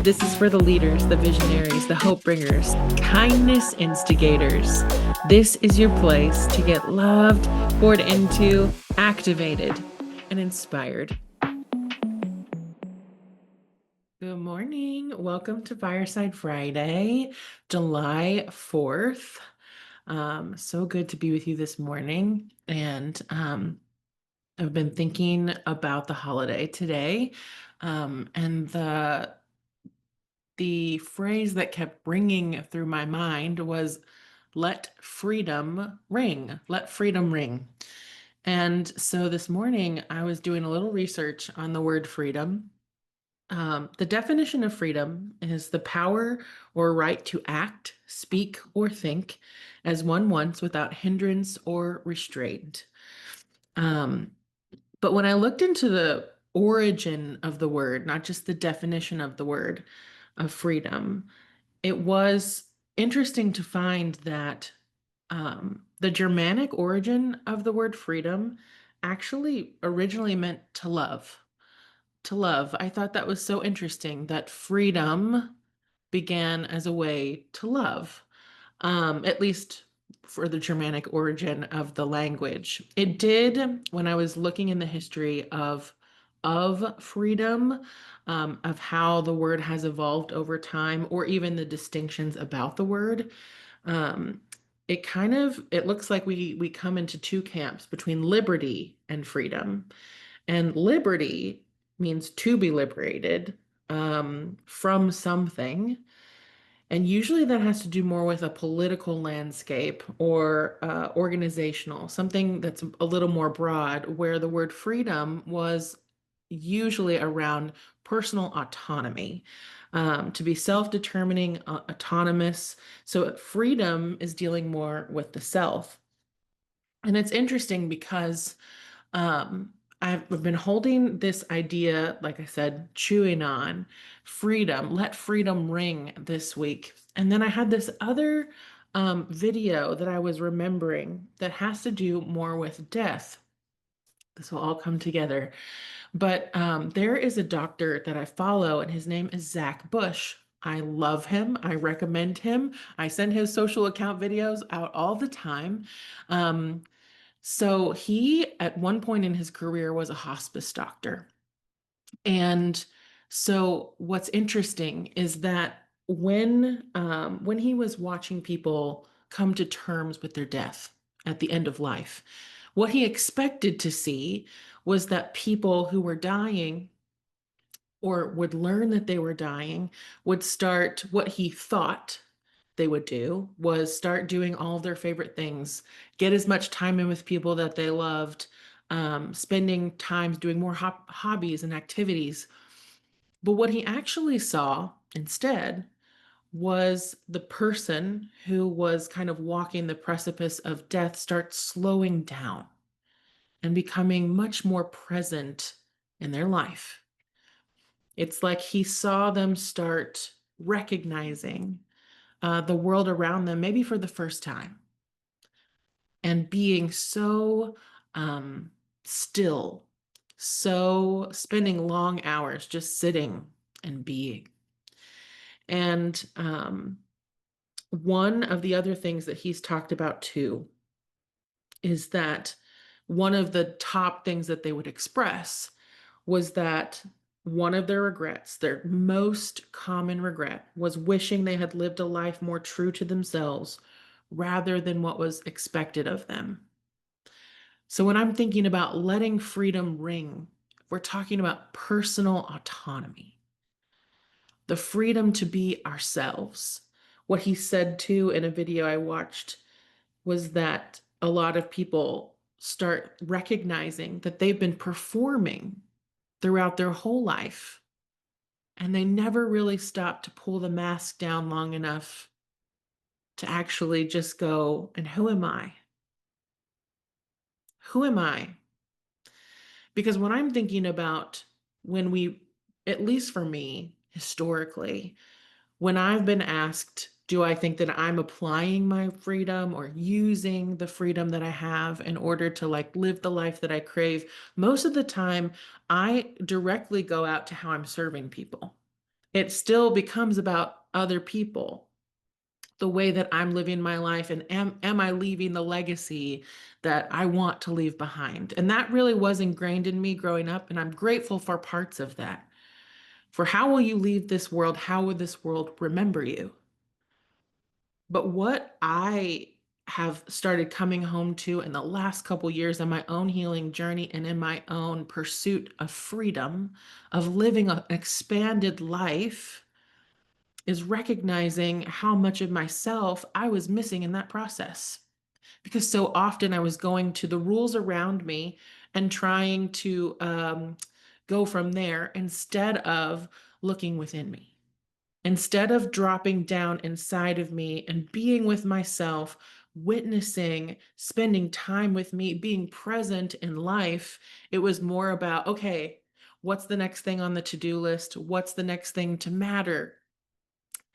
This is for the leaders, the visionaries, the hope bringers, kindness instigators. This is your place to get loved, poured into, activated, and inspired. Good morning. Welcome to Fireside Friday, July 4th. So good to be with you this morning. And I've been thinking about the holiday today, and the phrase that kept ringing through my mind was let freedom ring, let freedom ring. And so this morning I was doing a little research on the word freedom. The definition of freedom is the power or right to act, speak, or think as one wants without hindrance or restraint. Um, but when I looked into the origin of the word, not just the definition of the word of freedom, it was interesting to find that the Germanic origin of the word freedom actually originally meant to love. To love. I thought that was so interesting that freedom began as a way to love, at least for the Germanic origin of the language. It did, when I was looking in the history of freedom, of how the word has evolved over time, or even the distinctions about the word. Um, it looks like we come into two camps between liberty and freedom. And liberty means to be liberated from something. And usually that has to do more with a political landscape or organizational, something that's a little more broad, where the word freedom was usually around personal autonomy, to be self-determining, autonomous. So freedom is dealing more with the self. And it's interesting because um, I've been holding this idea, like I said, chewing on freedom, let freedom ring this week. And then I had this other video that I was remembering that has to do more with death. This will all come together. But there is a doctor that I follow, and his name is Zach Bush. I love him. I recommend him. I send his social account videos out all the time. Um, so he, at one point in his career, was a hospice doctor. And so what's interesting is that when he was watching people come to terms with their death at the end of life, what he expected to see was that people who were dying or would learn that they were dying would start what he thought they would do was start doing all of their favorite things, get as much time in with people that they loved, spending time doing more hobbies and activities. But what he actually saw instead was the person who was kind of walking the precipice of death start slowing down and becoming much more present in their life. It's like he saw them start recognizing the world around them, maybe for the first time, and being so still, so spending long hours just sitting and being. And one of the other things that he's talked about too is that one of the top things that they would express was that one of their regrets, their most common regret, was wishing they had lived a life more true to themselves rather than what was expected of them. So when I'm thinking about letting freedom ring, we're talking about personal autonomy, the freedom to be ourselves. What he said too in a video I watched was that a lot of people start recognizing that they've been performing throughout their whole life, and they never really stop to pull the mask down long enough to actually just go, and who am I? Who am I? Because when I'm thinking about when we, at least for me, historically, when I've been asked, do I think that I'm applying my freedom or using the freedom that I have in order to like live the life that I crave? Most of the time, I directly go out to how I'm serving people. It still becomes about other people, the way that I'm living my life, and am I leaving the legacy that I want to leave behind? And that really was ingrained in me growing up, and I'm grateful for parts of that. For how will you leave this world? How will this world remember you? But what I have started coming home to in the last couple years in my own healing journey and in my own pursuit of freedom, of living an expanded life, is recognizing how much of myself I was missing in that process. Because so often I was going to the rules around me and trying to go from there instead of looking within me. Instead of dropping down inside of me and being with myself, witnessing, spending time with me, being present in life, it was more about, okay, what's the next thing on the to-do list? What's the next thing to matter?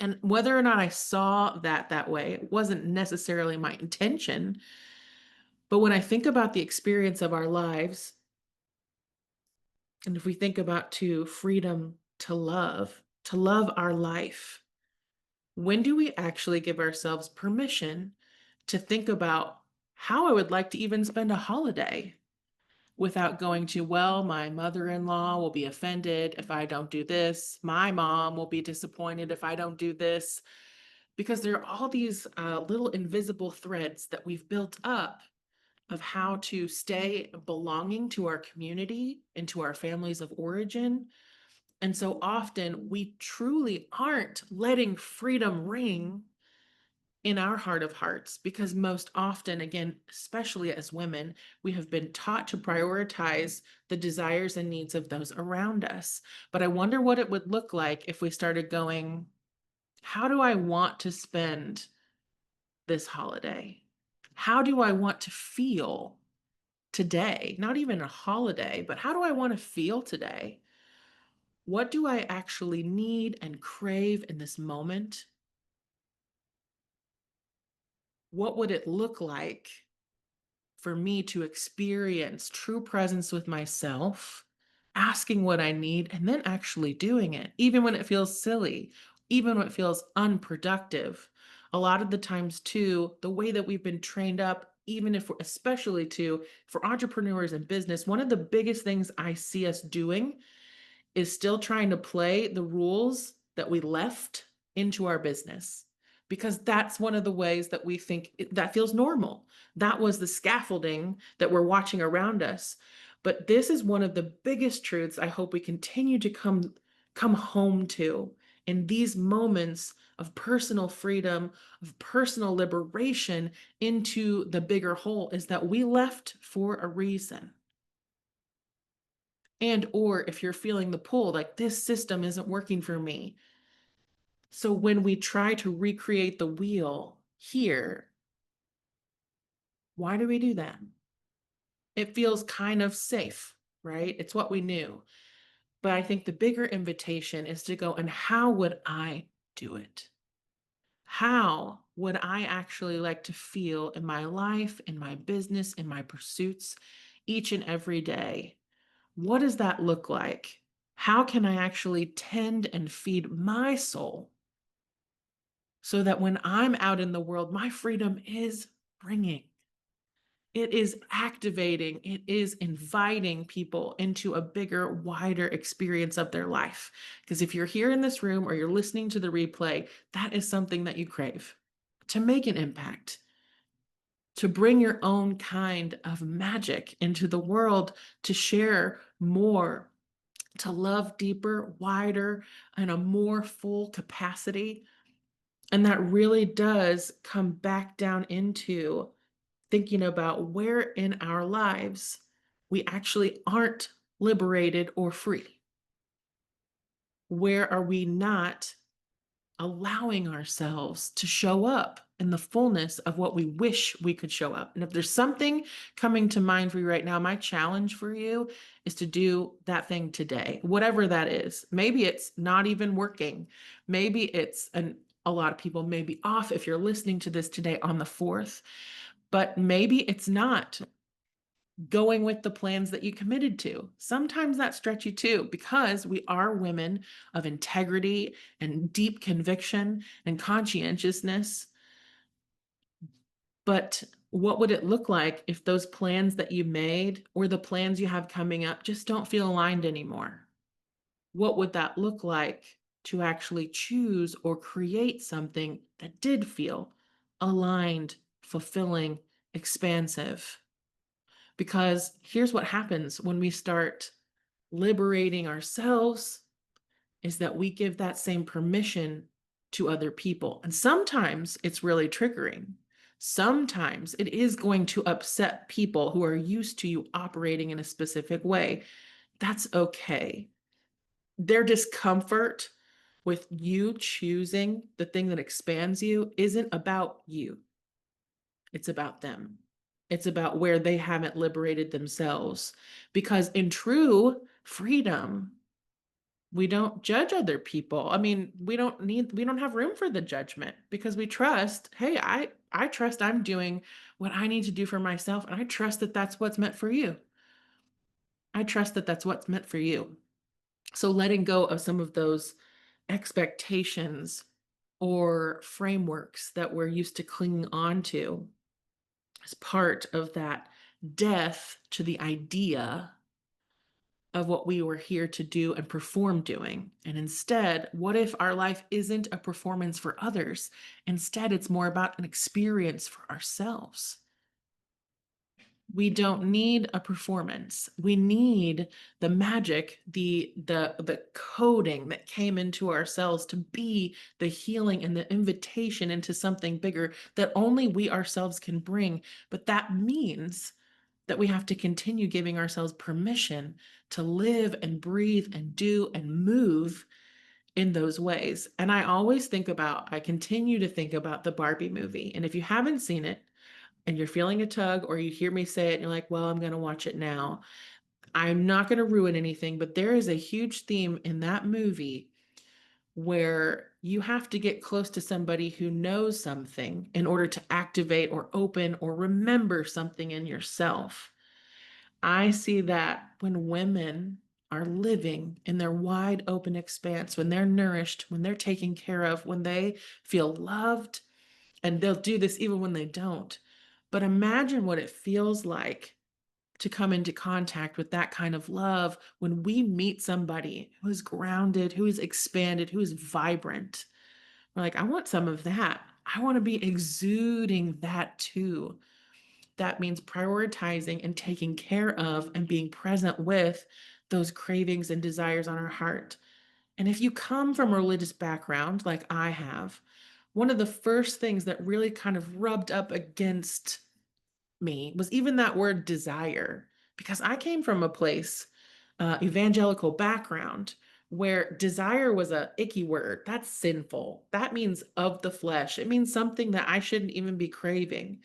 And whether or not I saw that way, it wasn't necessarily my intention. But when I think about the experience of our lives, and if we think about to freedom to love our life, when do we actually give ourselves permission to think about how I would like to even spend a holiday without going to, well, my mother-in-law will be offended if I don't do this. My mom will be disappointed if I don't do this. Because there are all these little invisible threads that we've built up of how to stay belonging to our community and to our families of origin. And so often we truly aren't letting freedom ring in our heart of hearts, because most often, again, especially as women, we have been taught to prioritize the desires and needs of those around us. But I wonder what it would look like if we started going, how do I want to spend this holiday? How do I want to feel today? Not even a holiday, but how do I want to feel today? What do I actually need and crave in this moment? What would it look like for me to experience true presence with myself, asking what I need, and then actually doing it, even when it feels silly, even when it feels unproductive? A lot of the times, too, the way that we've been trained up, even if we're, especially too, for entrepreneurs and business, one of the biggest things I see us doing is still trying to play the rules that we left into our business, because that's one of the ways that we think that feels normal. That was the scaffolding that we're watching around us. But this is one of the biggest truths I hope we continue to come home to in these moments of personal freedom, of personal liberation into the bigger whole, is that we left for a reason. And or if you're feeling the pull, like this system isn't working for me. So when we try to recreate the wheel here, why do we do that? It feels kind of safe, right? It's what we knew. But I think the bigger invitation is to go, and how would I do it? How would I actually like to feel in my life, in my business, in my pursuits each and every day? What does that look like? How can I actually tend and feed my soul so that when I'm out in the world, my freedom is bringing? It is activating, it is inviting people into a bigger, wider experience of their life. Because if you're here in this room or you're listening to the replay, that is something that you crave, to make an impact, to bring your own kind of magic into the world, to share more, to love deeper, wider, and a more full capacity. And that really does come back down into thinking about where in our lives we actually aren't liberated or free. Where are we not allowing ourselves to show up in the fullness of what we wish we could show up? And if there's something coming to mind for you right now, my challenge for you is to do that thing today, whatever that is. Maybe it's not even working. Maybe it's a lot of people may be off if you're listening to this today on the 4th, but maybe it's not. going with the plans that you committed to. Sometimes that's stretchy too, because we are women of integrity and deep conviction and conscientiousness. But what would it look like if those plans that you made or the plans you have coming up just don't feel aligned anymore? What would that look like to actually choose or create something that did feel aligned, fulfilling, expansive? Because here's what happens when we start liberating ourselves is that we give that same permission to other people. And sometimes it's really triggering. Sometimes it is going to upset people who are used to you operating in a specific way. That's okay. Their discomfort with you choosing the thing that expands you isn't about you. It's about them. It's about where they haven't liberated themselves. Because in true freedom, we don't judge other people. I mean, we don't have room for the judgment because we trust, hey, I trust I'm doing what I need to do for myself, and I trust that that's what's meant for you. I trust that that's what's meant for you. So letting go of some of those expectations or frameworks that we're used to clinging on to as part of that death to the idea of what we were here to do and perform doing. And instead, what if our life isn't a performance for others? Instead, it's more about an experience for ourselves. We don't need a performance. We need the magic, the coding that came into ourselves to be the healing and the invitation into something bigger that only we ourselves can bring. But that means that we have to continue giving ourselves permission to live and breathe and do and move in those ways. And I continue to think about the Barbie movie. And if you haven't seen it and you're feeling a tug or you hear me say it and you're like, well, I'm going to watch it now, I'm not going to ruin anything, but there is a huge theme in that movie where you have to get close to somebody who knows something in order to activate or open or remember something in yourself. I see that when women are living in their wide open expanse, when they're nourished, when they're taken care of, when they feel loved, and they'll do this even when they don't. But imagine what it feels like to come into contact with that kind of love when we meet somebody who is grounded, who is expanded, who is vibrant. We're like, I want some of that. I want to be exuding that too. That means prioritizing and taking care of and being present with those cravings and desires on our heart. And if you come from a religious background like I have, one of the first things that really kind of rubbed up against me was even that word desire, because I came from a place, evangelical background, where desire was a icky word. That's sinful. That means of the flesh. It means something that I shouldn't even be craving.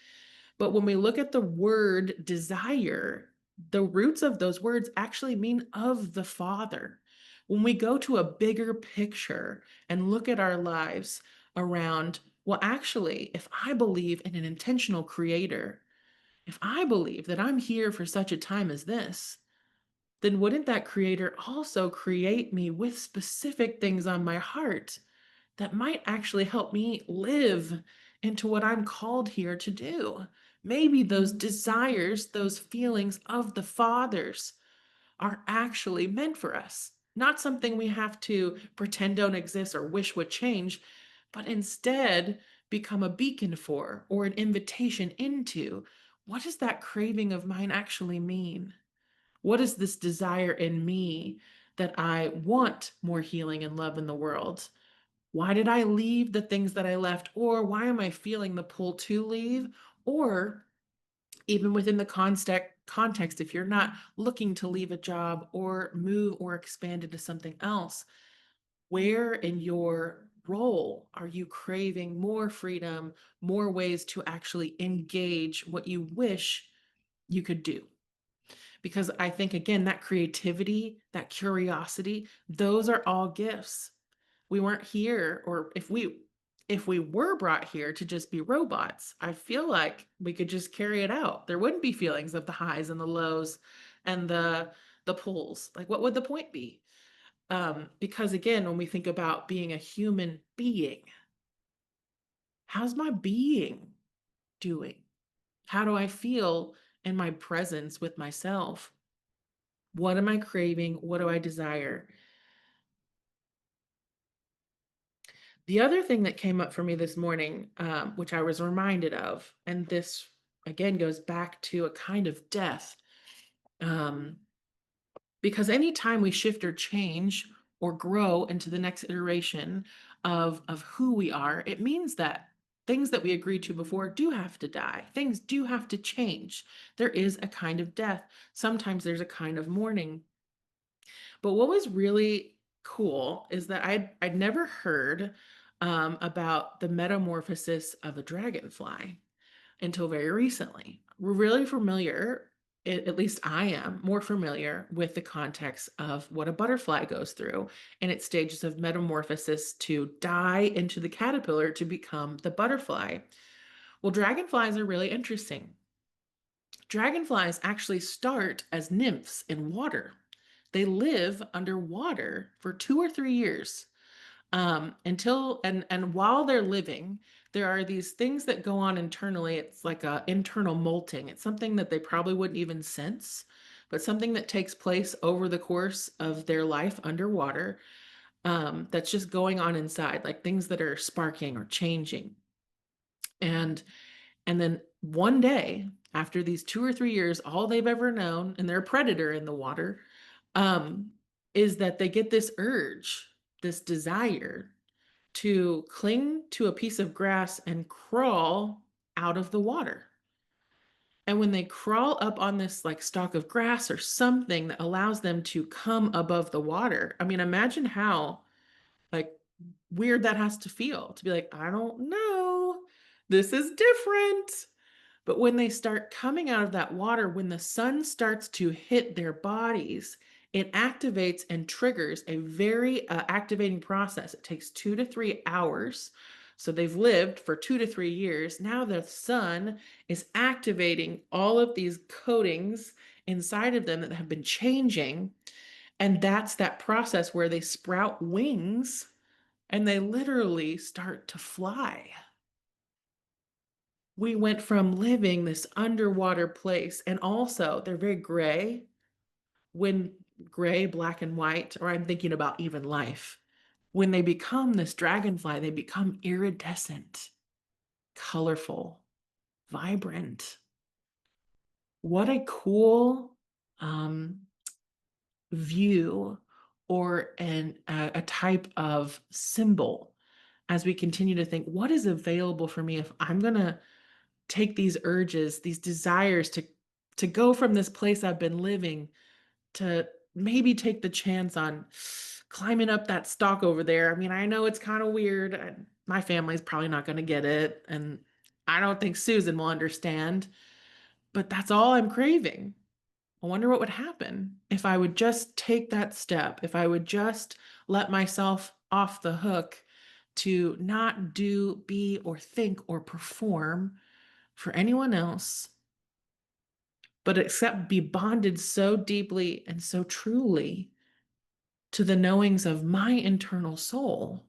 But when we look at the word desire, the roots of those words actually mean of the Father. When we go to a bigger picture and look at our lives around, well, actually, if I believe in an intentional creator, if I believe that I'm here for such a time as this, then wouldn't that creator also create me with specific things on my heart that might actually help me live into what I'm called here to do? Maybe those desires, those feelings of the fathers are actually meant for us, not something we have to pretend don't exist or wish would change, but instead become a beacon for or an invitation into. What does that craving of mine actually mean? What is this desire in me that I want more healing and love in the world? Why did I leave the things that I left? Or why am I feeling the pull to leave? Or even within the context, if you're not looking to leave a job or move or expand into something else, where in your role are you craving more freedom, more ways to actually engage what you wish you could do? Because I think, again, that creativity, that curiosity, those are all gifts. We weren't here, or if we if we were brought here to just be robots, I feel like we could just carry it out. There wouldn't be feelings of the highs and the lows and the pulls. Like, what would the point be? Because again, when we think about being a human being, how's my being doing? How do I feel in my presence with myself? What am I craving? What do I desire? The other thing that came up for me this morning, which I was reminded of, and this again goes back to a kind of death, um, because anytime we shift or change or grow into the next iteration of who we are, it means that things that we agreed to before do have to die. Things do have to change. There is a kind of death. Sometimes there's a kind of mourning. But what was really cool is that I'd never heard about the metamorphosis of a dragonfly until very recently. We're really familiar, at least I am more familiar with the context of what a butterfly goes through in its stages of metamorphosis to die into the caterpillar to become the butterfly. Well, dragonflies are really interesting. Dragonflies actually start as nymphs in water. They live underwater for 2 or 3 years until and while they're living, there are these things that go on internally. It's like a internal molting. It's something that they probably wouldn't even sense, but something that takes place over the course of their life underwater. That's just going on inside, like things that are sparking or changing. And and then one day, after these 2 or 3 years, all they've ever known, and they're a predator in the water, um, is that they get this urge, this desire to cling to a piece of grass and crawl out of the water. And when they crawl up on this like stalk of grass or something that allows them to come above the water, I mean, imagine how like weird that has to feel to be like, I don't know, this is different. But when they start coming out of that water, when the sun starts to hit their bodies, it activates and triggers a very activating process. It takes 2 to 3 hours. So they've lived for 2 to 3 years. Now the sun is activating all of these coatings inside of them that have been changing. And that's that process where they sprout wings and they literally start to fly. We went from living this underwater place, and also they're very gray, when gray, black and white, or I'm thinking about even life. When they become this dragonfly, they become iridescent, colorful, vibrant. What a cool um, view or a type of symbol as we continue to think, what is available for me if I'm going to take these urges, these desires to go from this place I've been living to maybe take the chance on climbing up that stalk over there. I mean, I know it's kind of weird. My family's probably not going to get it, and I don't think Susan will understand, but that's all I'm craving. I wonder what would happen if I would just take that step, if I would just let myself off the hook to not do, be, or think or perform for anyone else, but accept, be bonded so deeply and so truly to the knowings of my internal soul.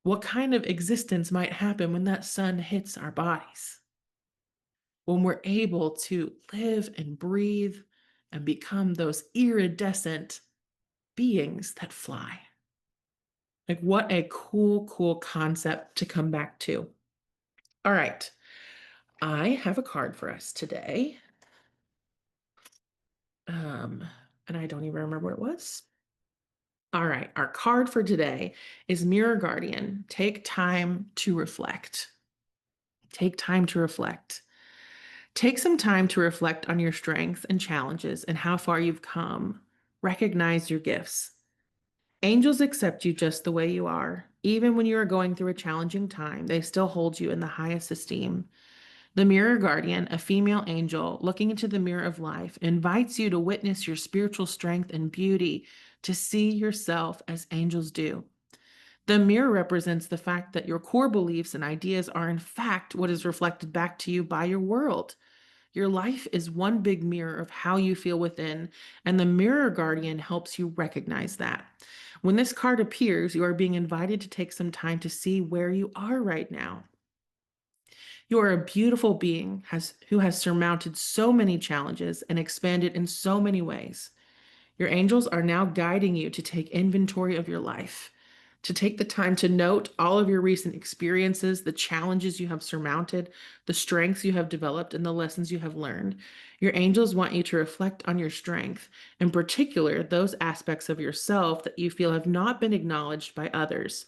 What kind of existence might happen when that sun hits our bodies? When we're able to live and breathe and become those iridescent beings that fly. Like, what a cool, cool concept to come back to. All right. I have a card for us today. Um, and I don't even remember what it was. All right, our card for today is Mirror Guardian. Take time to reflect. Take time to reflect. Take some time to reflect on your strengths and challenges and how far you've come. Recognize your gifts. Angels accept you just the way you are. Even when you are going through a challenging time, they still hold you in the highest esteem. The Mirror Guardian, a female angel looking into the mirror of life, invites you to witness your spiritual strength and beauty, to see yourself as angels do. The mirror represents the fact that your core beliefs and ideas are, in fact, what is reflected back to you by your world. Your life is one big mirror of how you feel within, and the mirror guardian helps you recognize that. When this card appears, you are being invited to take some time to see where you are right now. You are a beautiful being who has surmounted so many challenges and expanded in so many ways. Your angels are now guiding you to take inventory of your life, to take the time to note all of your recent experiences, the challenges you have surmounted, the strengths you have developed, and the lessons you have learned. Your angels want you to reflect on your strength, in particular, those aspects of yourself that you feel have not been acknowledged by others.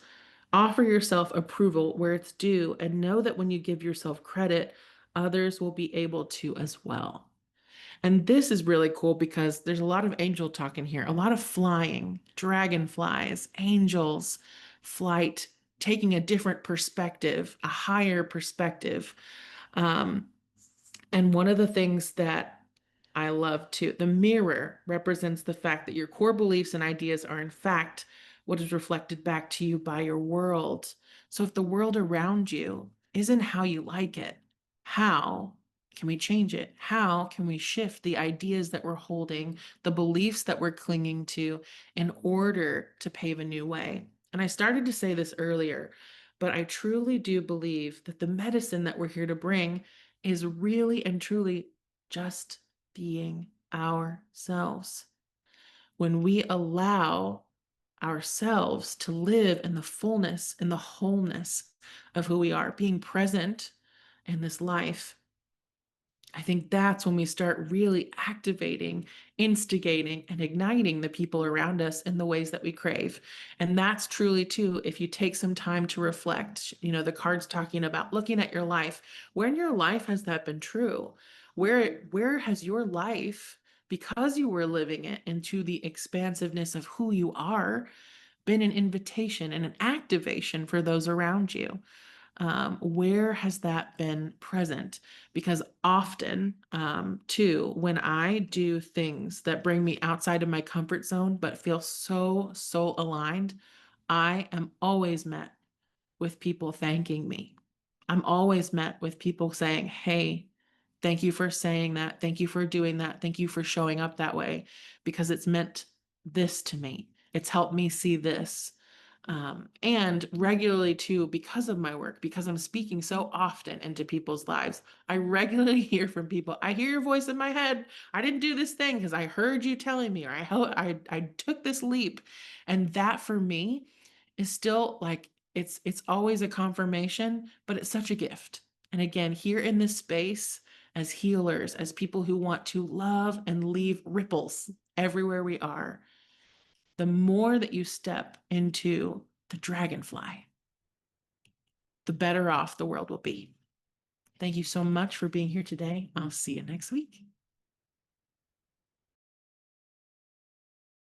Offer yourself approval where it's due, and know that when you give yourself credit, others will be able to as well. And this is really cool because there's a lot of angel talk in here, a lot of flying, dragonflies, angels, flight, taking a different perspective, a higher perspective. Um, and one of the things that I love too, the mirror represents the fact that your core beliefs and ideas are, in fact, what is reflected back to you by your world. So if the world around you isn't how you like it, how can we change it? How can we shift the ideas that we're holding, the beliefs that we're clinging to in order to pave a new way? And I started to say this earlier, but I truly do believe that the medicine that we're here to bring is really and truly just being ourselves. When we allow ourselves to live in the fullness and the wholeness of who we are, being present in this life, I think that's when we start really activating, instigating, and igniting the people around us in the ways that we crave. And that's truly too, if you take some time to reflect, the card's talking about looking at your life. Where in your life has that been true? Where has your life, because you were living it into the expansiveness of who you are, been an invitation and an activation for those around you? Where has that been present? Because often, too, when I do things that bring me outside of my comfort zone, but feel so, so aligned, I am always met with people thanking me. I'm always met with people saying, hey, thank you for saying that. Thank you for doing that. Thank you for showing up that way because it's meant this to me. It's helped me see this. And regularly too, because of my work, because I'm speaking so often into people's lives, I regularly hear from people. I hear your voice in my head. I didn't do this thing because I heard you telling me, or I took this leap, and that for me is still like it's always a confirmation, but it's such a gift. And again, here in this space, as healers, as people who want to love and leave ripples everywhere we are, the more that you step into the dragonfly, the better off the world will be. Thank you so much for being here today. I'll see you next week.